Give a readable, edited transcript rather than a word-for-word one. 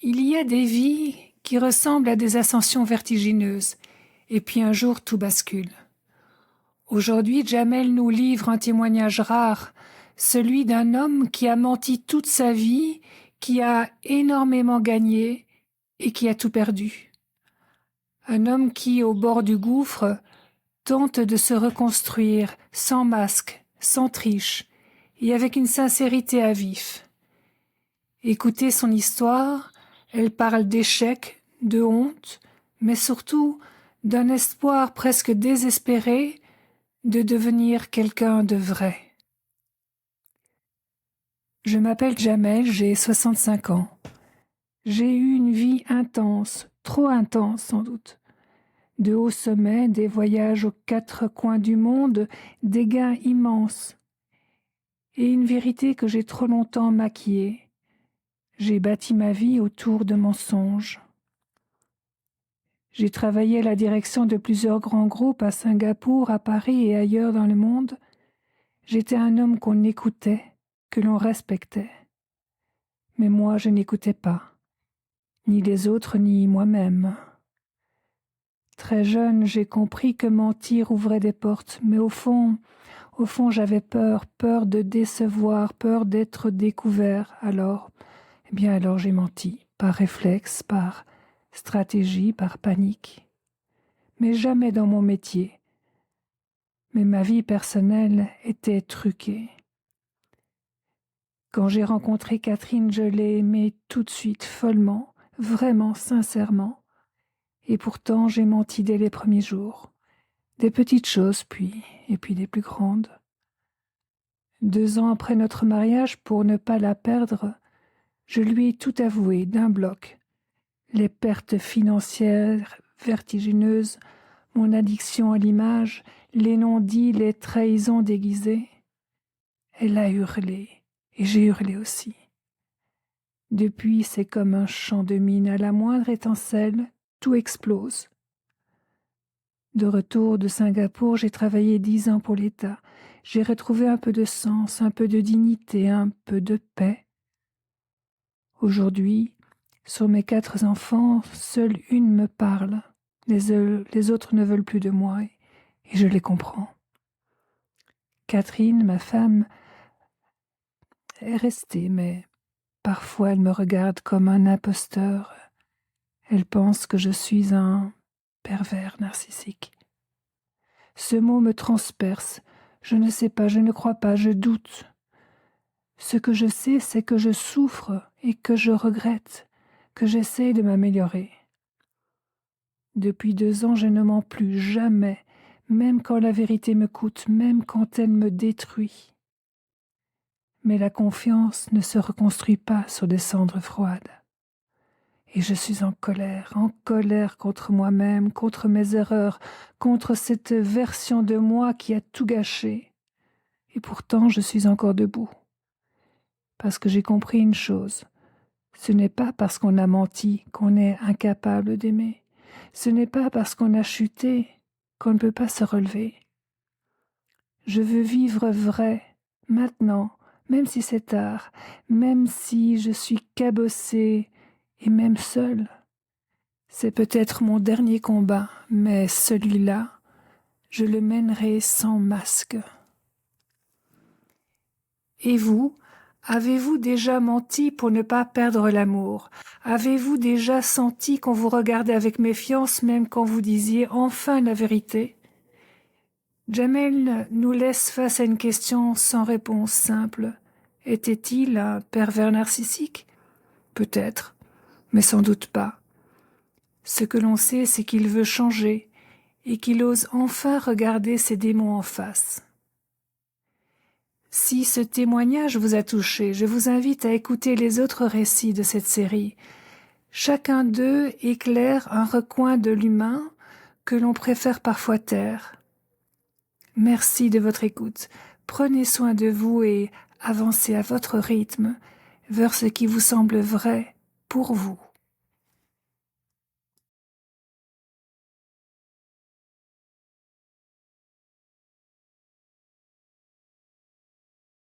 Il y a des vies qui ressemblent à des ascensions vertigineuses, et puis un jour tout bascule. Aujourd'hui, Jamel nous livre un témoignage rare, celui d'un homme qui a menti toute sa vie, qui a énormément gagné et qui a tout perdu. Un homme qui, au bord du gouffre, tente de se reconstruire sans masque, sans triche, et avec une sincérité à vif. Écoutez son histoire, elle parle d'échecs, de honte, mais surtout d'un espoir presque désespéré de devenir quelqu'un de vrai. Je m'appelle Jamel, j'ai 65 ans. J'ai eu une vie intense, trop intense sans doute. De hauts sommets, des voyages aux quatre coins du monde, des gains immenses. Et une vérité que j'ai trop longtemps maquillée. J'ai bâti ma vie autour de mensonges. J'ai travaillé à la direction de plusieurs grands groupes à Singapour, à Paris et ailleurs dans le monde. J'étais un homme qu'on écoutait, que l'on respectait. Mais moi, je n'écoutais pas, ni les autres, ni moi-même. Très jeune, j'ai compris que mentir ouvrait des portes, mais au fond, j'avais peur, peur de décevoir, peur d'être découvert. Alors j'ai menti, par réflexe, par stratégie, par panique. Mais jamais dans mon métier. Mais ma vie personnelle était truquée. Quand j'ai rencontré Catherine, je l'ai aimée tout de suite, follement, vraiment, sincèrement. Et pourtant, j'ai menti dès les premiers jours. Des petites choses, et puis des plus grandes. 2 ans après notre mariage, pour ne pas la perdre, je lui ai tout avoué d'un bloc. Les pertes financières vertigineuses, mon addiction à l'image, les non-dits, les trahisons déguisées. Elle a hurlé, et j'ai hurlé aussi. Depuis, c'est comme un champ de mine. À la moindre étincelle, tout explose. De retour de Singapour, j'ai travaillé 10 ans pour l'État. J'ai retrouvé un peu de sens, un peu de dignité, un peu de paix. Aujourd'hui, sur mes 4 enfants, seule une me parle. Les autres ne veulent plus de moi et je les comprends. Catherine, ma femme, est restée, mais parfois elle me regarde comme un imposteur. Elle pense que je suis un pervers narcissique. Ce mot me transperce. Je ne sais pas, je ne crois pas, je doute. Ce que je sais, c'est que je souffre et que je regrette, que j'essaie de m'améliorer. Depuis 2 ans, je ne mens plus, jamais, même quand la vérité me coûte, même quand elle me détruit. Mais la confiance ne se reconstruit pas sur des cendres froides. Et je suis en colère contre moi-même, contre mes erreurs, contre cette version de moi qui a tout gâché. Et pourtant, je suis encore debout. Parce que j'ai compris une chose. Ce n'est pas parce qu'on a menti qu'on est incapable d'aimer. Ce n'est pas parce qu'on a chuté qu'on ne peut pas se relever. Je veux vivre vrai, maintenant, même si c'est tard, même si je suis cabossée et même seule. C'est peut-être mon dernier combat, mais celui-là, je le mènerai sans masque. Et vous, avez-vous déjà menti pour ne pas perdre l'amour? Avez-vous déjà senti qu'on vous regardait avec méfiance même quand vous disiez enfin la vérité? Jamel nous laisse face à une question sans réponse simple. Était-il un pervers narcissique? Peut-être, mais sans doute pas. Ce que l'on sait, c'est qu'il veut changer et qu'il ose enfin regarder ses démons en face. Si ce témoignage vous a touché, je vous invite à écouter les autres récits de cette série. Chacun d'eux éclaire un recoin de l'humain que l'on préfère parfois taire. Merci de votre écoute. Prenez soin de vous et avancez à votre rythme vers ce qui vous semble vrai pour vous.